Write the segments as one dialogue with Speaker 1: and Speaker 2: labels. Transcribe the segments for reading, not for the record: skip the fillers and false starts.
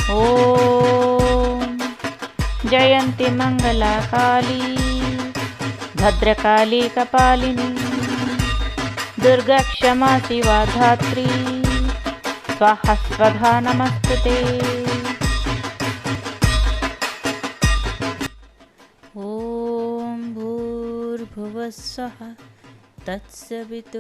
Speaker 1: ॐ जयन्ति मंगला काली भद्रकाली कपालिनी दुर्गा क्षमा शिवा धात्री स्वाहा स्वधा नमस्तुते। ॐ भूर्भुवः स्वः तत्सवितुर्वरेण्यं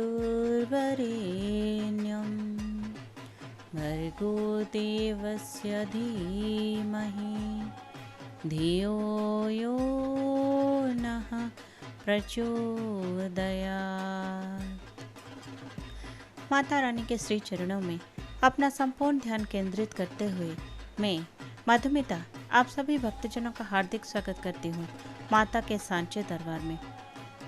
Speaker 1: भर्गो देवस्य धीमहि धियो यो नः प्रचोदयात्। माता रानी के श्री चरणों में अपना संपूर्ण ध्यान केंद्रित करते हुए मैं मधुमिता आप सभी भक्तजनों का हार्दिक स्वागत करती हूँ माता के सांचे दरबार में।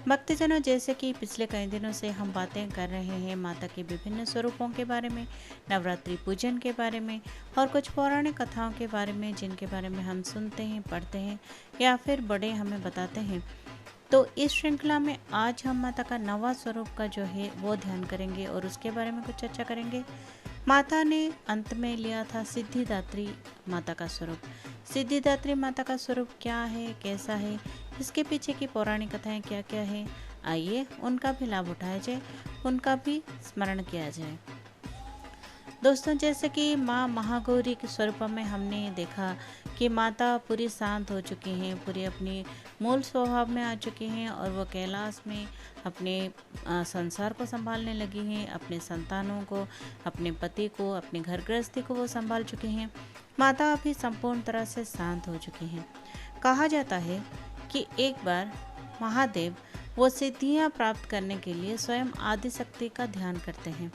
Speaker 1: भक्तजनों, जैसे कि पिछले कई दिनों से हम बातें कर रहे हैं माता के विभिन्न स्वरूपों के बारे में, नवरात्रि पूजन के बारे में और कुछ पौराणिक कथाओं के बारे में जिनके बारे में हम सुनते हैं, पढ़ते हैं या फिर बड़े हमें बताते हैं। तो इस श्रृंखला में आज हम माता का नवा स्वरूप का जो है वो ध्यान करेंगे और उसके बारे में कुछ चर्चा करेंगे। माता ने अंत में लिया था सिद्धिदात्री माता का स्वरूप। सिद्धिदात्री माता का स्वरूप क्या है, कैसा है, इसके पीछे की पौराणिक कथाएं क्या क्या है, आइए उनका भी लाभ उठाया जाए, उनका भी स्मरण किया जाए। दोस्तों, जैसे कि माँ महागौरी के स्वरूप में हमने देखा कि माता पूरी शांत हो चुकी हैं, पूरी अपनी मूल स्वभाव में आ चुकी हैं और वो कैलाश में अपने संसार को संभालने लगी हैं, अपने संतानों को, अपने पति को, अपने घर गृहस्थी को वो संभाल चुकी हैं। माता अभी संपूर्ण तरह से शांत हो चुकी हैं। कहा जाता है कि एक बार महादेव वो सिद्धियाँ प्राप्त करने के लिए स्वयं आदिशक्ति का ध्यान करते हैं,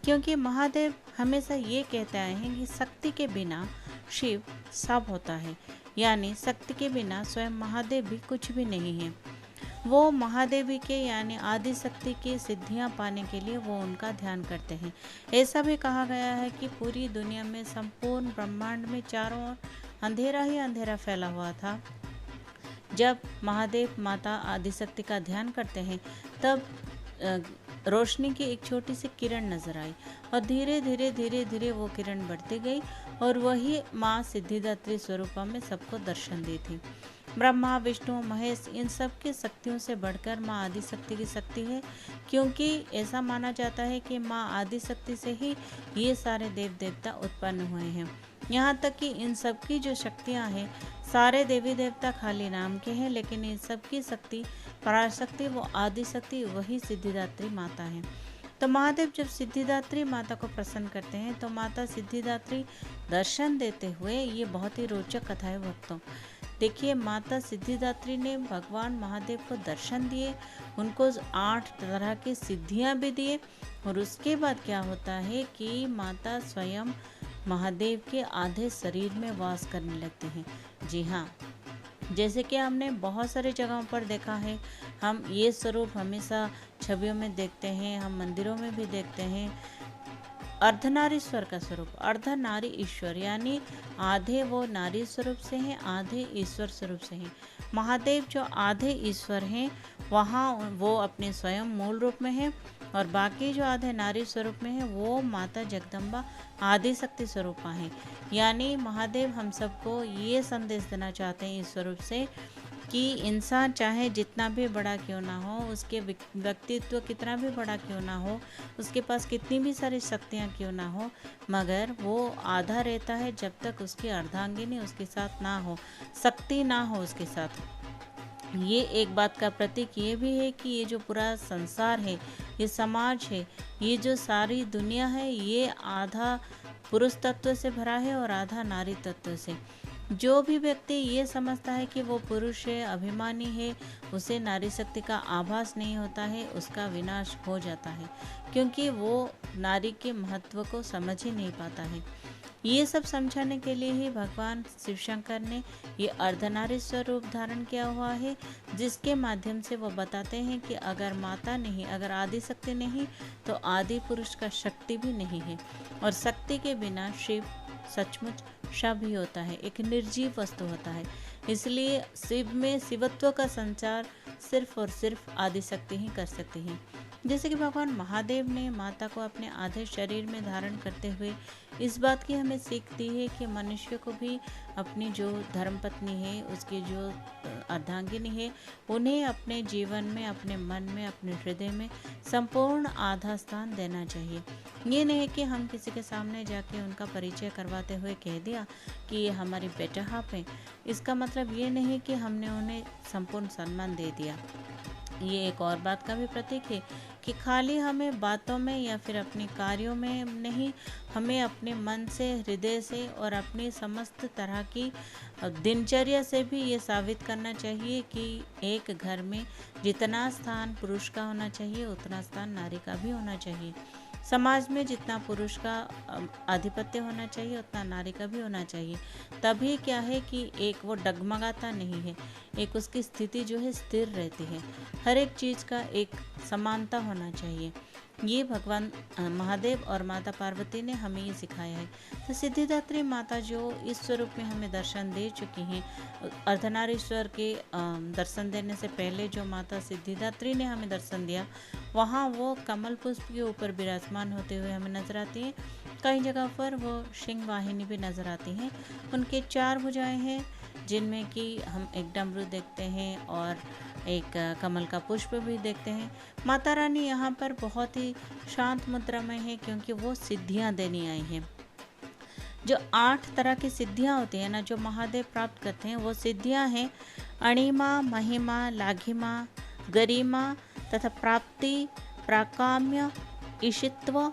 Speaker 1: क्योंकि महादेव हमेशा ये कहते आए हैं कि शक्ति के बिना शिव सब होता है, यानी शक्ति के बिना स्वयं महादेव भी कुछ भी नहीं है। वो महादेवी के यानी आदि शक्ति की सिद्धियां पाने के लिए वो उनका ध्यान करते हैं। ऐसा भी कहा गया है कि पूरी दुनिया में, संपूर्ण ब्रह्मांड में चारों ओर अंधेरा ही अंधेरा फैला हुआ था। जब महादेव माता आदिशक्ति का ध्यान करते हैं तब रोशनी की एक छोटी सी किरण नजर आई और धीरे धीरे वो किरण बढ़ती गई और वही माँ सिद्धिदात्री स्वरूपा में सबको दर्शन दी थी। ब्रह्मा, विष्णु, महेश इन सब की शक्तियों से बढ़कर माँ आदिशक्ति की शक्ति है, क्योंकि ऐसा माना जाता है कि माँ आदिशक्ति से ही ये सारे देव देवता उत्पन्न हुए हैं। यहाँ तक कि इन सब की जो शक्तियाँ हैं, सारे देवी देवता खाली नाम के हैं, लेकिन इन सब की शक्ति, पराशक्ति, वो आदिशक्ति वही सिद्धिदात्री माता है। तो महादेव जब सिद्धिदात्री माता को प्रसन्न करते हैं तो माता सिद्धिदात्री दर्शन देते हुए, ये बहुत ही रोचक कथा है भक्तों। देखिए, माता सिद्धिदात्री ने भगवान महादेव को दर्शन दिए, उनको 8 तरह की सिद्धियां भी दिए और उसके बाद क्या होता है कि माता स्वयं महादेव के आधे शरीर में वास करने लगते हैं। जी हाँ, जैसे कि हमने बहुत सारी जगहों पर देखा है, हम ये स्वरूप हमेशा छवियों में देखते हैं, हम मंदिरों में भी देखते हैं। अर्धनारीश्वर का स्वरूप, अर्धनारी ईश्वर, यानी आधे वो नारी स्वरूप से हैं, आधे ईश्वर स्वरूप से हैं। महादेव जो आधे ईश्वर हैं वहाँ वो अपने स्वयं मूल रूप में हैं और बाकी जो आधे नारी स्वरूप में है वो माता जगदम्बा आदिशक्ति स्वरूपा हैं। यानी महादेव हम सबको ये संदेश देना चाहते हैं इस स्वरूप से कि इंसान चाहे जितना भी बड़ा क्यों ना हो, उसके व्यक्तित्व कितना भी बड़ा क्यों ना हो, उसके पास कितनी भी सारी शक्तियाँ क्यों ना हो, मगर वो आधा रहता है जब तक उसकी अर्धांगिनी उसके साथ ना हो, शक्ति ना हो उसके साथ। ये एक बात का प्रतीक ये भी है कि ये जो पूरा संसार है, ये समाज है, ये जो सारी दुनिया है, ये आधा पुरुष तत्व से भरा है और आधा नारी तत्व से। जो भी व्यक्ति ये समझता है कि वो पुरुष है, अभिमानी है, उसे नारी शक्ति का आभास नहीं होता है, उसका विनाश हो जाता है, क्योंकि वो नारी के महत्व को समझ ही नहीं पाता है। ये सब समझाने के लिए ही भगवान शिव शंकर ने ये अर्धनारी स्वरूप धारण किया हुआ है, जिसके माध्यम से वो बताते हैं कि अगर माता नहीं, अगर आदि शक्ति नहीं, तो आदि पुरुष का शक्ति भी नहीं है और शक्ति के बिना शिव सचमुच शव ही होता है, एक निर्जीव वस्तु होता है। इसलिए शिव में शिवत्व का संचार सिर्फ और सिर्फ आदिशक्ति ही कर सकती हैं। जैसे कि भगवान महादेव ने माता को अपने आधे शरीर में धारण करते हुए इस बात की हमें सीख दी है कि मनुष्य को भी अपनी जो धर्मपत्नी है, उसकी जो अर्धांगिनी है, उन्हें अपने जीवन में, अपने मन में, अपने हृदय में संपूर्ण आधा स्थान देना चाहिए। ये नहीं कि हम किसी के सामने जाके उनका परिचय करवाते हुए कह दिया कि ये हमारी बेटहाप है। इसका मतलब ये नहीं कि हमने उन्हें संपूर्ण सम्मान दे दिया। ये एक और बात का भी प्रतीक है कि खाली हमें बातों में या फिर अपने कार्यों में नहीं, हमें अपने मन से, हृदय से और अपनी समस्त तरह की दिनचर्या से भी ये साबित करना चाहिए कि एक घर में जितना स्थान पुरुष का होना चाहिए उतना स्थान नारी का भी होना चाहिए। समाज में जितना पुरुष का आधिपत्य होना चाहिए उतना नारी का भी होना चाहिए। तभी क्या है कि एक वो डगमगाता नहीं है, एक उसकी स्थिति जो है स्थिर रहती है। हर एक चीज़ का एक समानता होना चाहिए। ये भगवान महादेव और माता पार्वती ने हमें ये सिखाया है। तो सिद्धिदात्री माता जो इस स्वरूप में हमें दर्शन दे चुकी हैं, अर्धनारीश्वर के दर्शन देने से पहले जो माता सिद्धिदात्री ने हमें दर्शन दिया, वहाँ वो कमल पुष्प के ऊपर विराजमान होते हुए हमें नजर आती हैं। कई जगह पर वो सिंह वाहिनी भी नजर आती हैं। उनके 4 भुजाएं हैं, जिनमें कि हम एक डमरू देखते हैं और एक कमल का पुष्प भी देखते हैं। माता रानी यहाँ पर बहुत ही शांत मुद्रा में है, क्योंकि वो सिद्धियाँ देने आई हैं। जो 8 तरह की सिद्धियाँ होती हैं ना, जो महादेव प्राप्त करते हैं, वो सिद्धियाँ हैं अणिमा, महिमा, लाघिमा, गरिमा तथा प्राप्ति, प्राकाम्य, ईशित्व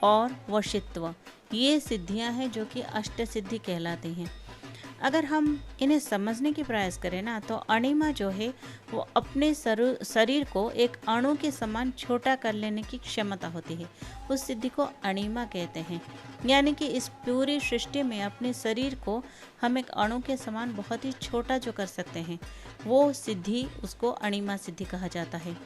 Speaker 1: और वशित्व। ये सिद्धियाँ हैं जो कि अष्ट सिद्धि कहलाती हैं। अगर हम इन्हें समझने की प्रयास करें ना, तो अणिमा जो है वो अपने शरीर को एक अणु के समान छोटा कर लेने की क्षमता होती है। उस सिद्धि को अणिमा कहते हैं। यानी कि इस पूरी सृष्टि में अपने शरीर को हम एक अणु के समान बहुत ही छोटा जो कर सकते हैं, वो सिद्धि, उसको अणिमा सिद्धि कहा जाता है।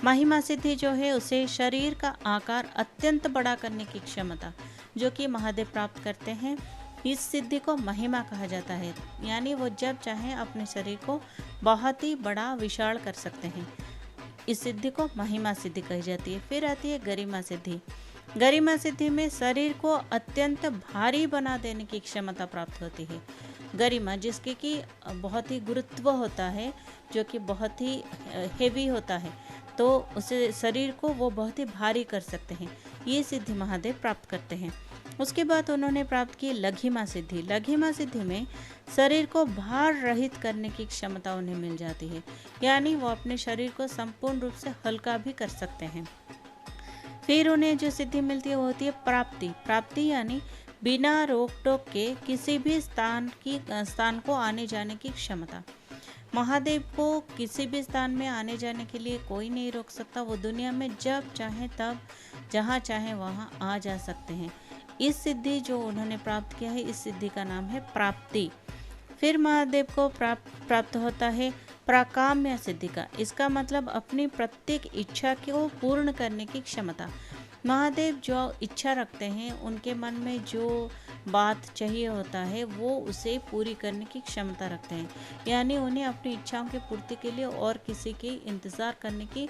Speaker 1: महिमा सिद्धि जो है उसे शरीर का आकार अत्यंत बड़ा करने की क्षमता जो कि महादेव प्राप्त करते हैं, इस सिद्धि को महिमा कहा जाता है। यानी वो जब चाहे अपने शरीर को बहुत ही बड़ा विशाल कर सकते हैं। इस सिद्धि को महिमा सिद्धि कही जाती है। फिर आती है गरिमा सिद्धि। गरिमा सिद्धि में शरीर को अत्यंत भारी बना देने की क्षमता प्राप्त होती है। गरिमा जिसके कि बहुत ही गुरुत्व होता है, जो कि बहुत ही हेवी होता है, तो उसे शरीर को वो बहुत ही भारी कर सकते हैं। ये सिद्धि महादेव प्राप्त करते हैं। उसके बाद उन्होंने प्राप्त की लघिमा सिद्धि। लघिमा सिद्धि में शरीर को भार रहित करने की क्षमता उन्हें मिल जाती है। यानी वो अपने शरीर को संपूर्ण रूप से हल्का भी कर सकते हैं। फिर उन्हें जो सिद्धि मिलती है वो होती है प्राप्ति। प्राप्ति यानी बिना रोक टोक के किसी भी स्थान को आने जाने की क्षमता। महादेव को किसी भी स्थान में आने जाने के लिए कोई नहीं रोक सकता। वो दुनिया में जब चाहे तब, जहाँ चाहे वहाँ आ जा सकते हैं। इस सिद्धि जो उन्होंने प्राप्त किया है, इस सिद्धि का नाम है प्राप्ति। फिर महादेव को प्राप्त होता है प्राकाम्य सिद्धि का। इसका मतलब अपनी प्रत्येक इच्छा को पूर्ण करने की क्षमता। महादेव जो इच्छा रखते हैं, उनके मन में जो बात चाहिए होता है वो उसे पूरी करने की क्षमता रखते हैं। यानी उन्हें अपनी इच्छाओं की पूर्ति के लिए और किसी के इंतज़ार करने की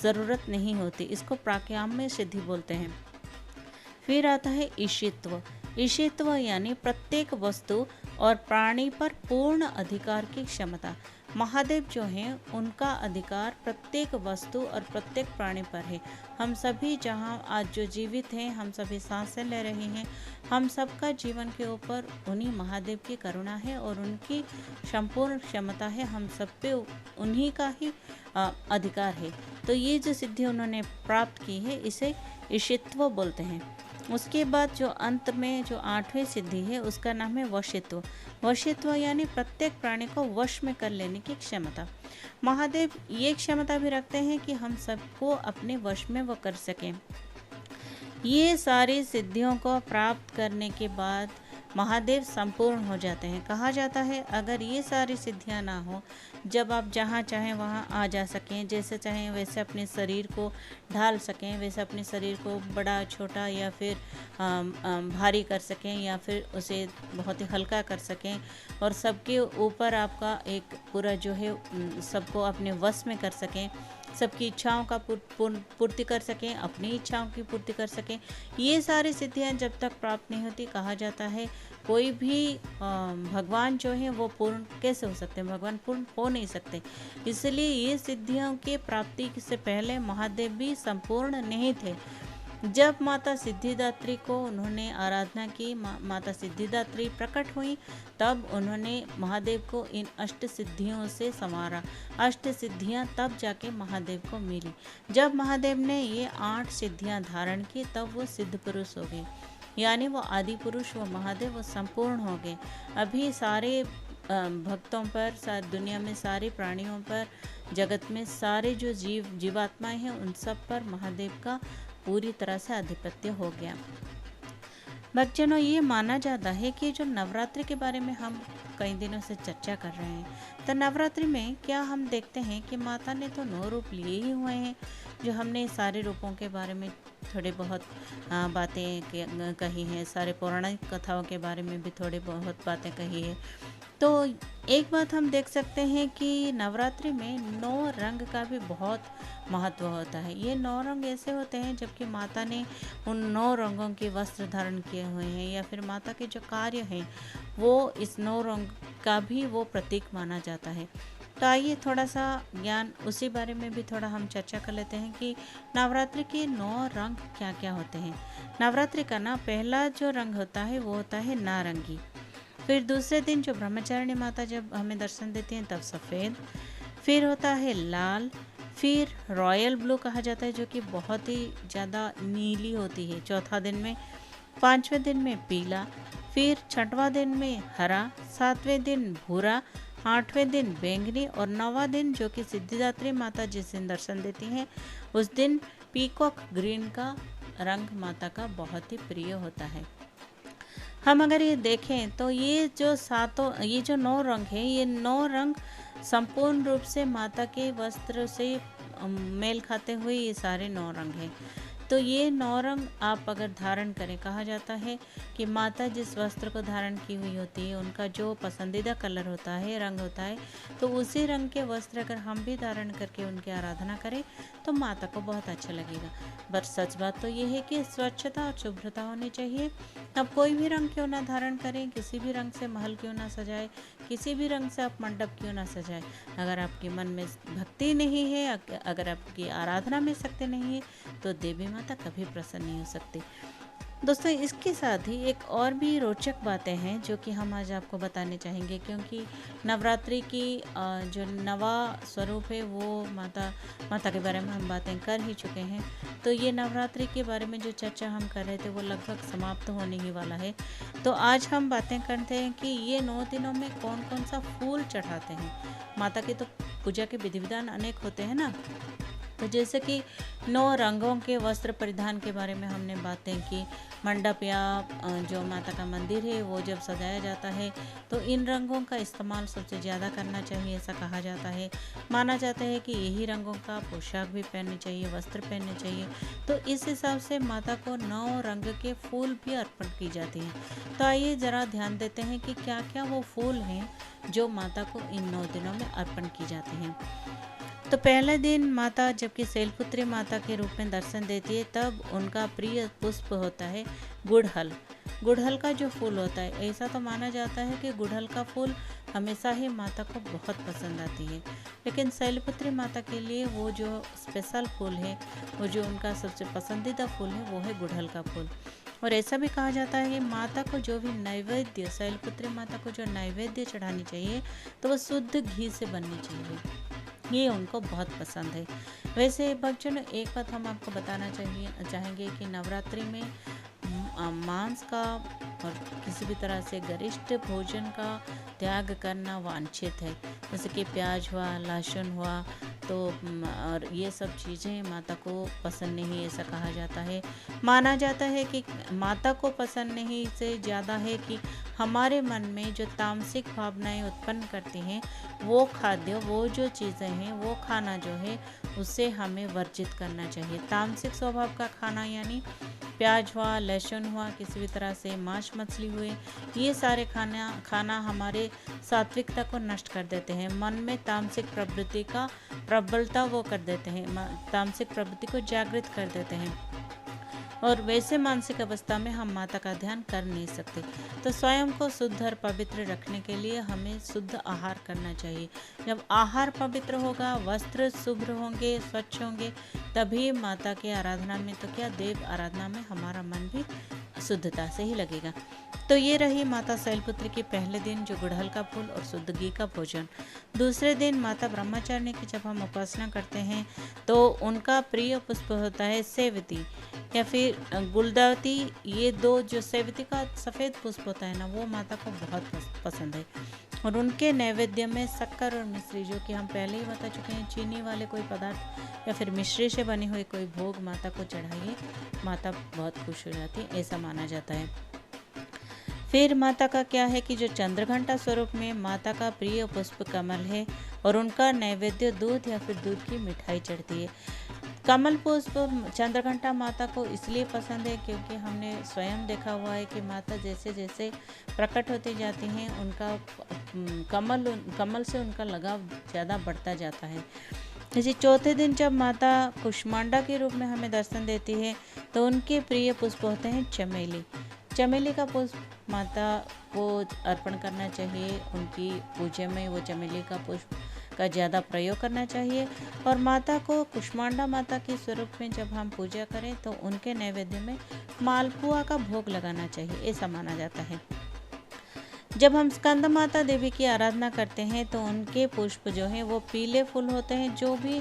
Speaker 1: ज़रूरत नहीं होती। इसको प्राकाम्य सिद्धि बोलते हैं। फिर आता है ईशित्व। ईशित्व यानी प्रत्येक वस्तु और प्राणी पर पूर्ण अधिकार की क्षमता। महादेव जो हैं, उनका अधिकार प्रत्येक वस्तु और प्रत्येक प्राणी पर है। हम सभी जहाँ आज जो जीवित हैं, हम सभी सांसें ले रहे हैं, हम सबका जीवन के ऊपर उन्हीं महादेव की करुणा है और उनकी संपूर्ण क्षमता है। हम सब पे उन्हीं का ही अधिकार है। तो ये जो सिद्धि उन्होंने प्राप्त की है, इसे ईशित्व बोलते हैं। उसके बाद जो अंत में जो 8वीं सिद्धि है, उसका नाम है वशित्व। वशित्व यानी प्रत्येक प्राणी को वश में कर लेने की क्षमता। महादेव ये क्षमता भी रखते हैं कि हम सबको अपने वश में वो कर सकें। ये सारी सिद्धियों को प्राप्त करने के बाद महादेव संपूर्ण हो जाते हैं। कहा जाता है अगर ये सारी सिद्धियां ना हो, जब आप जहाँ चाहें वहाँ आ जा सकें, जैसे चाहें वैसे अपने शरीर को ढाल सकें, वैसे अपने शरीर को बड़ा छोटा या फिर भारी कर सकें, या फिर उसे बहुत ही हल्का कर सकें, और सबके ऊपर आपका एक पूरा जो है सबको अपने वश में कर सकें, सबकी इच्छाओं का पूर्ति कर सकें, अपनी इच्छाओं की पूर्ति कर सकें। ये सारी सिद्धियां जब तक प्राप्त नहीं होती, कहा जाता है कोई भी भगवान जो है वो पूर्ण कैसे हो सकते हैं, भगवान पूर्ण हो नहीं सकते। इसलिए ये सिद्धियों की प्राप्ति से पहले महादेव भी संपूर्ण नहीं थे। जब माता सिद्धिदात्री को उन्होंने आराधना की, माता सिद्धिदात्री प्रकट हुई, तब उन्होंने महादेव को इन अष्ट सिद्धियों से संवारा। अष्ट सिद्धियां तब जाके महादेव को मिली। जब महादेव ने ये 8 सिद्धियां धारण की, तब वो सिद्ध पुरुष हो गए, यानी वो आदि पुरुष, वो महादेव, वो संपूर्ण हो गए। अभी सारे भक्तों पर, दुनिया में सारे प्राणियों पर, जगत में सारे जो जीवात्माएं हैं, उन सब पर महादेव का पूरी तरह से आधिपत्य हो गया। भक्तजनों, ये माना जाता है कि जो नवरात्रि के बारे में हम कई दिनों से चर्चा कर रहे हैं, तो नवरात्रि में क्या हम देखते हैं कि माता ने तो 9 रूप लिए ही हुए हैं। जो हमने सारे रूपों के बारे में थोड़े बहुत बातें कही हैं, सारे पौराणिक कथाओं के बारे में भी थोड़े बहुत बातें कही है। तो एक बात हम देख सकते हैं कि नवरात्रि में 9 रंग का भी बहुत महत्व होता है। ये 9 रंग ऐसे होते हैं जबकि माता ने उन 9 रंगों के वस्त्र धारण किए हुए हैं, या फिर माता के जो कार्य हैं वो इस 9 रंग का भी वो प्रतीक माना जाता है। तो आइए थोड़ा सा ज्ञान उसी बारे में भी थोड़ा हम चर्चा कर लेते हैं कि नवरात्रि के 9 रंग क्या क्या होते हैं। नवरात्रि का पहला जो रंग होता है वो होता है नारंगी। फिर दूसरे दिन जो ब्रह्मचारिणी माता जब हमें दर्शन देती हैं तब सफ़ेद, फिर होता है लाल, फिर रॉयल ब्लू कहा जाता है जो कि बहुत ही ज़्यादा नीली होती है चौथा दिन में, 5वें दिन में पीला, फिर 6वां दिन में हरा, 7वें दिन भूरा, 8वें दिन बैंगनी और 9वां दिन जो कि सिद्धिदात्री माता जिस दिन दर्शन देती हैं उस दिन पीकॉक ग्रीन का रंग माता का बहुत ही प्रिय होता है। हम अगर ये देखें तो ये जो 9 रंग हैं, ये 9 रंग संपूर्ण रूप से माता के वस्त्र से मेल खाते हुए ये सारे 9 रंग हैं। तो ये 9 रंग आप अगर धारण करें, कहा जाता है कि माता जिस वस्त्र को धारण की हुई होती है उनका जो पसंदीदा कलर होता है, रंग होता है, तो उसी रंग के वस्त्र अगर हम भी धारण करके उनकी आराधना करें तो माता को बहुत अच्छा लगेगा। बस सच बात तो ये है कि स्वच्छता और शुभ्रता होनी चाहिए। अब कोई भी रंग क्यों ना धारण करें, किसी भी रंग से महल क्यों ना सजाए, किसी भी रंग से आप मंडप क्यों ना सजाए, अगर आपके मन में भक्ति नहीं है, अगर आपकी आराधना में शक्ति नहीं है, तो देवी माता कभी प्रसन्न नहीं हो सकती। दोस्तों, इसके साथ ही एक और भी रोचक बातें हैं जो कि हम आज आपको बताने चाहेंगे, क्योंकि नवरात्रि की जो नवा स्वरूप है वो माता के बारे में हम बातें कर ही चुके हैं। तो ये नवरात्रि के बारे में जो चर्चा हम कर रहे थे वो लगभग समाप्त होने ही वाला है। तो आज हम बातें करते हैं कि ये 9 दिनों में कौन कौन सा फूल चढ़ाते हैं। माता की तो पूजा के विधि विधान अनेक होते हैं ना, तो जैसे कि 9 रंगों के वस्त्र परिधान के बारे में हमने बातें की। मंडप या जो माता का मंदिर है वो जब सजाया जाता है तो इन रंगों का इस्तेमाल सबसे ज़्यादा करना चाहिए, ऐसा कहा जाता है। माना जाता है कि यही रंगों का पोशाक भी पहनने चाहिए, वस्त्र पहनने चाहिए। तो इस हिसाब से माता को 9 रंग के फूल भी अर्पण की जाती हैं। तो आइए ज़रा ध्यान देते हैं कि क्या क्या वो फूल हैं जो माता को इन 9 दिनों में अर्पण की जाते हैं। तो पहले दिन माता जबकि शैलपुत्री माता के रूप में दर्शन देती है तब उनका प्रिय पुष्प होता है गुड़हल। गुड़हल का जो फूल होता है, ऐसा तो माना जाता है कि गुड़हल का फूल हमेशा ही माता को बहुत पसंद आती है, लेकिन शैलपुत्री माता के लिए वो जो स्पेशल फूल है, वो जो उनका सबसे पसंदीदा फूल है, वो है गुड़हल का फूल। और ऐसा भी कहा जाता है कि माता को जो भी नैवेद्य, शैलपुत्री माता को जो नैवेद्य चढ़ानी चाहिए तो वो शुद्ध घी से बननी चाहिए, ये उनको बहुत पसंद है। वैसे भक्तजनों, एक बात हम आपको बताना चाहेंगे कि नवरात्रि में मांस का और किसी भी तरह से गरिष्ठ भोजन का त्याग करना वांछित है। जैसे कि प्याज हुआ, लहसुन हुआ, तो और ये सब चीज़ें माता को पसंद नहीं, ऐसा कहा जाता है। माना जाता है कि माता को पसंद नहीं से ज़्यादा है कि हमारे मन में जो तामसिक भावनाएं उत्पन्न करती हैं वो खाद्य, वो जो चीज़ें हैं, वो खाना जो है उसे हमें वर्जित करना चाहिए। तामसिक स्वभाव का खाना यानी प्याज हुआ, लहसुन हुआ, किसी भी तरह से मांस मछली हुए, ये सारे खाना हमारे सात्विकता को नष्ट कर देते हैं। मन में तामसिक प्रवृत्ति का प्रबलता वो कर देते हैं, तामसिक प्रवृत्ति को जागृत कर देते हैं, और वैसे मानसिक अवस्था में हम माता का ध्यान कर नहीं सकते। तो स्वयं को शुद्ध और पवित्र रखने के लिए हमें शुद्ध आहार करना चाहिए। जब आहार पवित्र होगा, वस्त्र शुभ्र होंगे, स्वच्छ होंगे, तभी माता की आराधना में, तो क्या देव आराधना में हमारा मन भी शुद्धता से ही लगेगा। तो ये रही माता शैलपुत्री की पहले दिन जो गुड़हल का फूल और शुद्ध घी का भोजन। दूसरे दिन माता ब्रह्मचारिणी की जब हम उपासना करते हैं तो उनका प्रिय पुष्प होता है सेवती या फिर गुलदावती। ये दो, जो सेवती का सफ़ेद पुष्प होता है ना, वो माता को बहुत पसंद है। और उनके नैवेद्य में शक्कर और मिश्री, जो कि हम पहले ही बता चुके हैं, चीनी वाले कोई पदार्थ या फिर मिश्री से बनी हुई कोई भोग माता को चढ़ाइए, माता बहुत खुश हो जाती है, ऐसा माना जाता है। फिर माता का क्या है कि जो चंद्रघंटा स्वरूप में माता का प्रिय पुष्प कमल है और उनका नैवेद्य दूध या फिर दूध की मिठाई चढ़ती है। कमल पुष्प चंद्रघंटा माता को इसलिए पसंद है क्योंकि हमने स्वयं देखा हुआ है कि माता जैसे जैसे प्रकट होती जाती हैं, उनका कमल से उनका लगाव ज़्यादा बढ़ता जाता है। जैसे चौथे दिन जब माता कुष्मांडा के रूप में हमें दर्शन देती है तो उनके प्रिय पुष्प होते हैं चमेली। चमेली का पुष्प माता को अर्पण करना चाहिए, उनकी पूजा में वो चमेली का पुष्प का ज़्यादा प्रयोग करना चाहिए। और माता को कुष्मांडा माता के स्वरूप में जब हम पूजा करें तो उनके नैवेद्य में मालपुआ का भोग लगाना चाहिए, ऐसा माना जाता है। जब हम स्कंद माता देवी की आराधना करते हैं तो उनके पुष्प जो हैं वो पीले फूल होते हैं। जो भी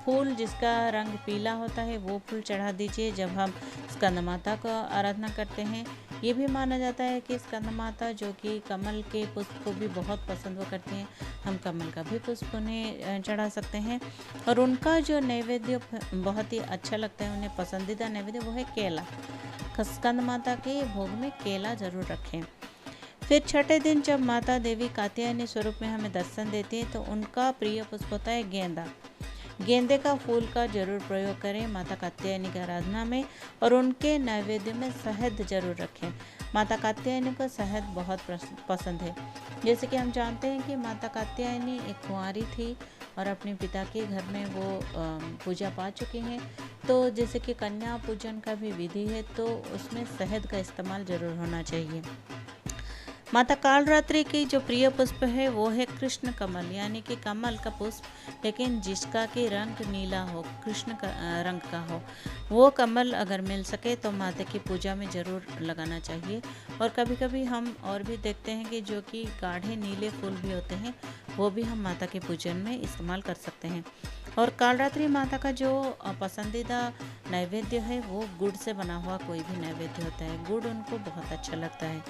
Speaker 1: फूल जिसका रंग पीला होता है वो फूल चढ़ा दीजिए जब हम स्कंद माता को आराधना करते हैं। ये भी माना जाता है कि स्कंद माता जो कि कमल के पुष्प को भी बहुत पसंद वो करती हैं, हम कमल का भी पुष्प उन्हें चढ़ा सकते हैं। और उनका जो नैवेद्य बहुत ही अच्छा लगता है, उन्हें पसंदीदा नैवेद्य वो है केला। स्कंद माता के भोग में केला जरूर रखें। फिर छठे दिन जब माता देवी कात्यायनी स्वरूप में हमें दर्शन देती है तो उनका प्रिय पुष्प होता है गेंदा। गेंदे का फूल का जरूर प्रयोग करें माता कात्यायनी की आराधना में, और उनके नैवेद्य में शहद जरूर रखें। माता कात्यायनी को शहद बहुत पसंद है। जैसे कि हम जानते हैं कि माता कात्यायनी एक कुंवारी थी और अपने पिता के घर में वो पूजा पा चुकी हैं, तो जैसे कि कन्या पूजन का भी विधि है तो उसमें शहद का इस्तेमाल जरूर होना चाहिए। माता कालरात्रि की जो प्रिय पुष्प है वो है कृष्ण कमल, यानी कि कमल का पुष्प, लेकिन जिसका कि रंग नीला हो, कृष्ण रंग का हो, वो कमल अगर मिल सके तो माता की पूजा में ज़रूर लगाना चाहिए। और कभी कभी हम और भी देखते हैं कि जो कि गाढ़े नीले फूल भी होते हैं, वो भी हम माता के पूजन में इस्तेमाल कर सकते हैं। और कालरात्रि माता का जो पसंदीदा नैवेद्य है वो गुड़ से बना हुआ कोई भी नैवेद्य होता है, गुड़ उनको बहुत अच्छा लगता है,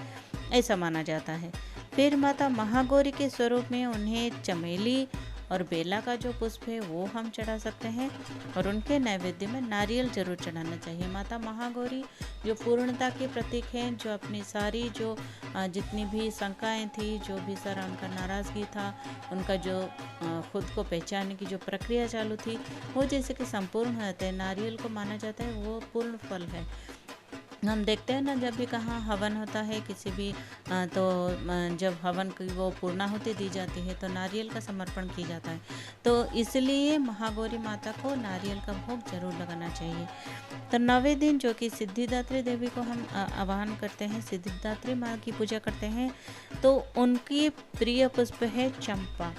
Speaker 1: ऐसा माना जाता है। फिर माता महागौरी के स्वरूप में उन्हें चमेली और बेला का जो पुष्प है वो हम चढ़ा सकते हैं, और उनके नैवेद्य में नारियल जरूर चढ़ाना चाहिए। माता महागौरी जो पूर्णता के प्रतीक हैं, जो अपनी सारी जो जितनी भी शंकाएं थी, जो भी सारा उनका नाराज़गी था, उनका जो खुद को पहचानने की जो प्रक्रिया चालू थी, वो जैसे कि संपूर्ण हो जाता है। नारियल को माना जाता है वो पूर्ण फल है। हम देखते हैं ना, जब भी कहाँ हवन होता है किसी भी तो जब हवन की वो पूर्णाहुति दी जाती है तो नारियल का समर्पण किया जाता है। तो इसलिए महागौरी माता को नारियल का भोग जरूर लगाना चाहिए। तो 9वें दिन जो कि सिद्धिदात्री देवी को हम आवाहन करते हैं, सिद्धिदात्री माँ की पूजा करते हैं, तो उनकी प्रिय पुष्प है चंपा।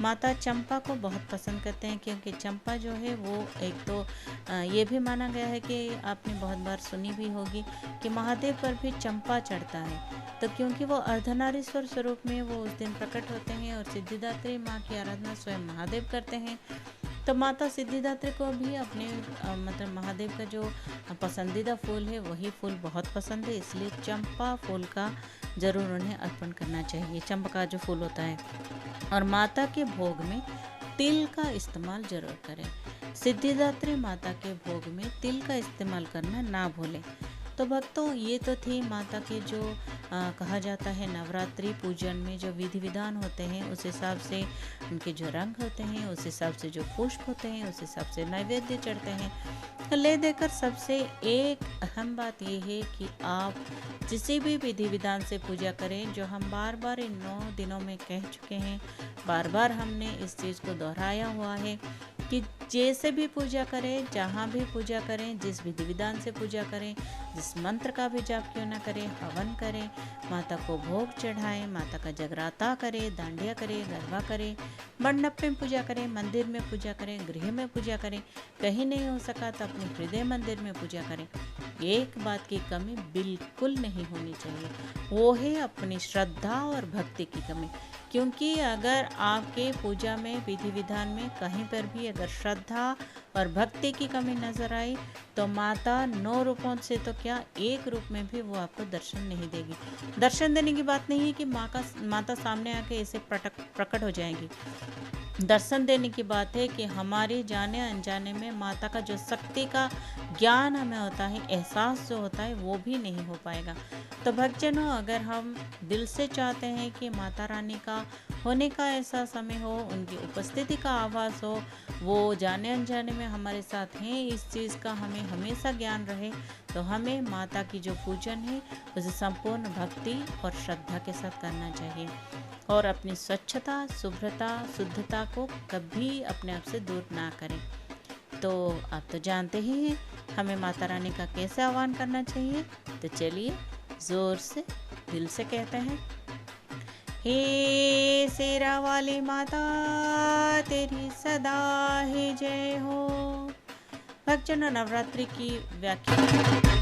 Speaker 1: माता चंपा को बहुत पसंद करते हैं क्योंकि चंपा जो है वो एक तो ये भी माना गया है कि आपने बहुत बार सुनी भी होगी कि महादेव पर भी चंपा चढ़ता है। तो क्योंकि वो अर्धनारीश्वर स्वरूप में वो उस दिन प्रकट होते हैं और सिद्धिदात्री माँ की आराधना स्वयं महादेव करते हैं, तो माता सिद्धिदात्री को भी अपने मतलब महादेव का जो पसंदीदा फूल है वही फूल बहुत पसंद है, इसलिए चंपा फूल का ज़रूर उन्हें अर्पण करना चाहिए, चंपा का जो फूल होता है। और माता के भोग में तिल का इस्तेमाल जरूर करें। सिद्धिदात्री माता के भोग में तिल का इस्तेमाल करना ना भूलें। तो भक्तों, ये तो थी माता के जो कहा जाता है नवरात्रि पूजन में जो विधि विधान होते हैं, उस हिसाब से उनके जो रंग होते हैं, उस हिसाब से जो पुष्प होते हैं, उस हिसाब से नैवेद्य चढ़ते हैं। ले देकर सबसे एक अहम बात यह है कि आप किसी भी विधि विधान से पूजा करें, जो हम बार बार इन 9 दिनों में कह चुके हैं, बार बार हमने इस चीज़ को दोहराया हुआ है कि जैसे भी पूजा करें, जहाँ भी पूजा करें, जिस विधि विधान से पूजा करें, जिस मंत्र का भी जाप क्यों ना करें, हवन करें, माता को भोग चढ़ाएं, माता का जगराता करें, दांडिया करें, गरबा करें, मंडप में पूजा करें, मंदिर में पूजा करें, गृह में पूजा करें, कहीं नहीं हो सका तो अपने हृदय मंदिर में पूजा करें। एक बात की कमी बिल्कुल नहीं होनी चाहिए, वो है अपनी श्रद्धा और भक्ति की कमी। क्योंकि अगर आपके पूजा में विधि विधान में कहीं पर भी अगर श्रद्धा और भक्ति की कमी नजर आई तो माता 9 रूपों से तो क्या, एक रूप में भी वो आपको दर्शन नहीं देगी। दर्शन देने की बात नहीं है कि माता सामने आके ऐसे प्रकट हो जाएंगी। दर्शन देने की बात है कि हमारे जाने अनजाने में माता का जो शक्ति का ज्ञान हमें होता है, एहसास जो होता है, वो भी नहीं हो पाएगा। तो भक्तजनों, अगर हम दिल से चाहते हैं कि माता रानी का होने का ऐसा समय हो, उनकी उपस्थिति का आभास हो, वो जाने अनजाने में हमारे साथ हैं, इस चीज़ का हमें हमेशा ज्ञान रहे, तो हमें माता की जो पूजन है उसे संपूर्ण भक्ति और श्रद्धा के साथ करना चाहिए और अपनी स्वच्छता, शुभ्रता, शुद्धता को कभी अपने आप से दूर ना करें। तो आप तो जानते ही हैं हमें माता रानी का कैसे आह्वान करना चाहिए, तो चलिए जोर से दिल से कहते हैं, हे शेरा वाली माता तेरी सदा ही जय हो। भक्तजनों, नवरात्रि की व्याख्या